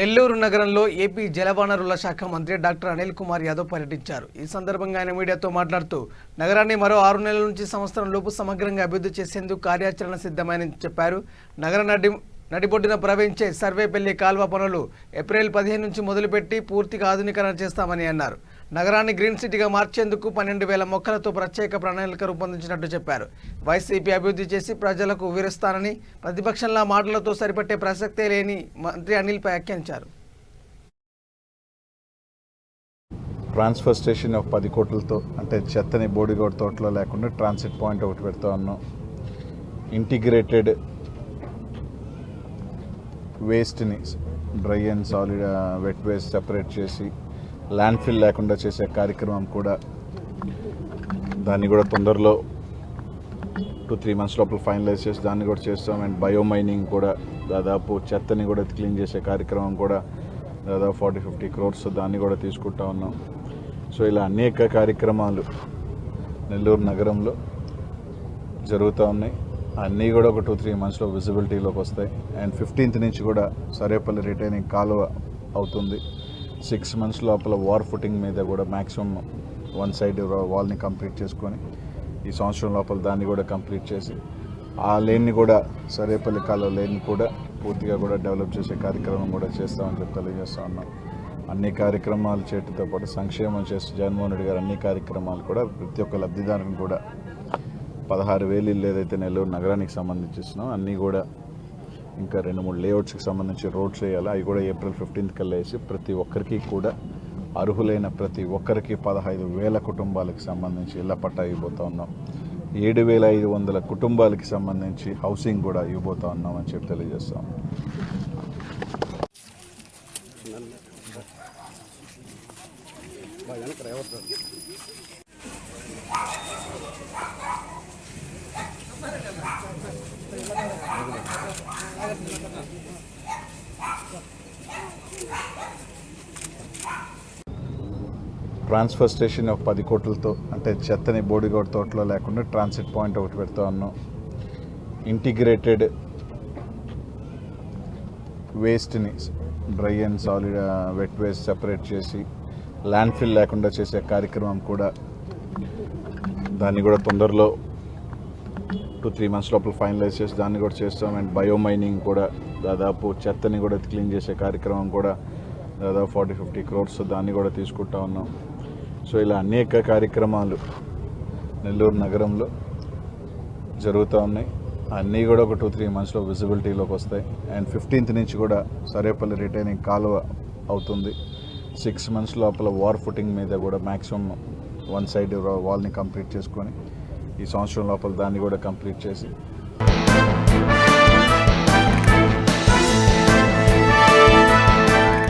నెల్లూరు నగరంలో ఏపీ జలవనరుల శాఖ మంత్రి డాక్టర్ అనిల్ కుమార్ యాదవ్ పర్యటించారు. ఈ సందర్భంగా ఆయన మీడియాతో మాట్లాడుతూ నగరాన్ని మరో 6 నెలల నుంచి సంవత్సరం లోపు సమగ్రంగా అభివృద్ధి చేసేందుకు కార్యాచరణ సిద్ధమని చెప్పారు. నగర నడిబొడ్డున ప్రవహించే సర్వేపల్లి కాల్వ పనులు ఏప్రిల్ 15 నుంచి మొదలుపెట్టి పూర్తిగా ఆధునీకరణ చేస్తామని అన్నారు. నగరాన్ని గ్రీన్ సిటీగా మార్చేందుకు 12,000 మొక్కలతో ప్రత్యేక ప్రణాళిక రూపొందించినట్టు చెప్పారు. వైసీపీ అభివృద్ధి చేసి ప్రజలకు వివరిస్తానని ప్రతిపక్షంలో మాటలతో సరిపట్టే ప్రసక్తే లేని మంత్రి అనిల్ వ్యాఖ్యానించారు. ట్రాన్స్ఫర్ స్టేషన్ ఒక 10 కోట్లతో అంటే చెత్తని బోడిగోడ్ తోటలో లేకుండా ట్రాన్సిట్ పాయింట్ ఒకటి పెడతా ఉన్నాం. ఇంటిగ్రేటెడ్ వేస్ట్ని dry and solid wet waste separate చేసి ల్యాండ్ ఫిల్ లేకుండా చేసే కార్యక్రమం కూడా దాన్ని కూడా తొందరలో 2-3 months లోపల ఫైనలైజ్ చేసి దాన్ని కూడా చేస్తాం. అండ్ బయోమైనింగ్ కూడా దాదాపు చెత్తని కూడా క్లీన్ చేసే కార్యక్రమం కూడా దాదాపు 40-50 crores దాన్ని కూడా తీసుకుంటా ఉన్నాం. సో ఇలా అనేక కార్యక్రమాలు నెల్లూరు నగరంలో జరుగుతూ ఉన్నాయి. అన్నీ కూడా ఒక 2-3 monthsలో విజిబిలిటీలోకి వస్తాయి. అండ్ 15th నుంచి కూడా సరేపల్లి రిటైనింగ్ కాలువ అవుతుంది. 6 months లోపల వార్ ఫుటింగ్ మీద కూడా మ్యాక్సిమం 1 side వాల్ని కంప్లీట్ చేసుకొని ఈ సంవత్సరం లోపల దాన్ని కూడా కంప్లీట్ చేసి ఆ లేన్ని కూడా సరేపల్లి కాలువ లేన్ని కూడా పూర్తిగా కూడా డెవలప్ చేసే కార్యక్రమం కూడా చేస్తామని చెప్పి తెలియజేస్తూ ఉన్నాం. అన్ని కార్యక్రమాలు చేయడంతో పాటు సంక్షేమం చేస్తూ జగన్మోహన్ రెడ్డి గారు అన్ని కార్యక్రమాలు కూడా ప్రతి ఒక్క లబ్ధిదారుని కూడా 16,000 ఇల్లు ఏదైతే నెల్లూరు నగరానికి సంబంధించి ఇస్తున్నాం అన్నీ కూడా ఇంకా 2-3 లేఅవుట్స్కి సంబంధించి రోడ్స్ వేయాలి. అవి కూడా ఏప్రిల్ 15th కల్లా వేసి ప్రతి ఒక్కరికి కూడా అర్హులైన ప్రతి ఒక్కరికి 15,000 కుటుంబాలకు సంబంధించి ఇళ్ల పట్టా ఇవ్వబోతూ ఉన్నాం. 7,500 కుటుంబాలకి సంబంధించి హౌసింగ్ కూడా ఇవ్వబోతూ ఉన్నాం అని చెప్పి తెలియజేస్తాం. ట్రాన్స్ఫర్ స్టేషన్ ఒక 10 కోట్లతో అంటే చెత్తని బోడిగోడ్ తోటలో లేకుండా ట్రాన్సిట్ పాయింట్ ఒకటి పెడతా ఉన్నాం. ఇంటిగ్రేటెడ్ వేస్ట్ని dry and solid wet waste separate చేసి ల్యాండ్ ఫిల్ లేకుండా చేసే కార్యక్రమం కూడా దాన్ని కూడా తొందరలో 2-3 months లోపల ఫైనలైజ్ చేసి దాన్ని కూడా చేస్తాం. అండ్ బయోమైనింగ్ కూడా దాదాపు చెత్తని కూడా క్లీన్ చేసే కార్యక్రమం కూడా దాదాపు 40-50 crores దాన్ని కూడా తీసుకుంటా ఉన్నాం. సో ఇలా అనేక కార్యక్రమాలు నెల్లూరు నగరంలో జరుగుతూ ఉన్నాయి. అన్నీ కూడా ఒక 2-3 monthsలో విజిబిలిటీలోకి వస్తాయి. అండ్ 15th నుంచి కూడా సరేపల్లి రిటైనింగ్ కాలువ అవుతుంది. 6 months లోపల వార్ ఫుటింగ్ మీద కూడా మ్యాక్సిమం 1 side వాల్ని కంప్లీట్ చేసుకొని ఈ సంవత్సరం లోపల దాన్ని కూడా కంప్లీట్ చేసి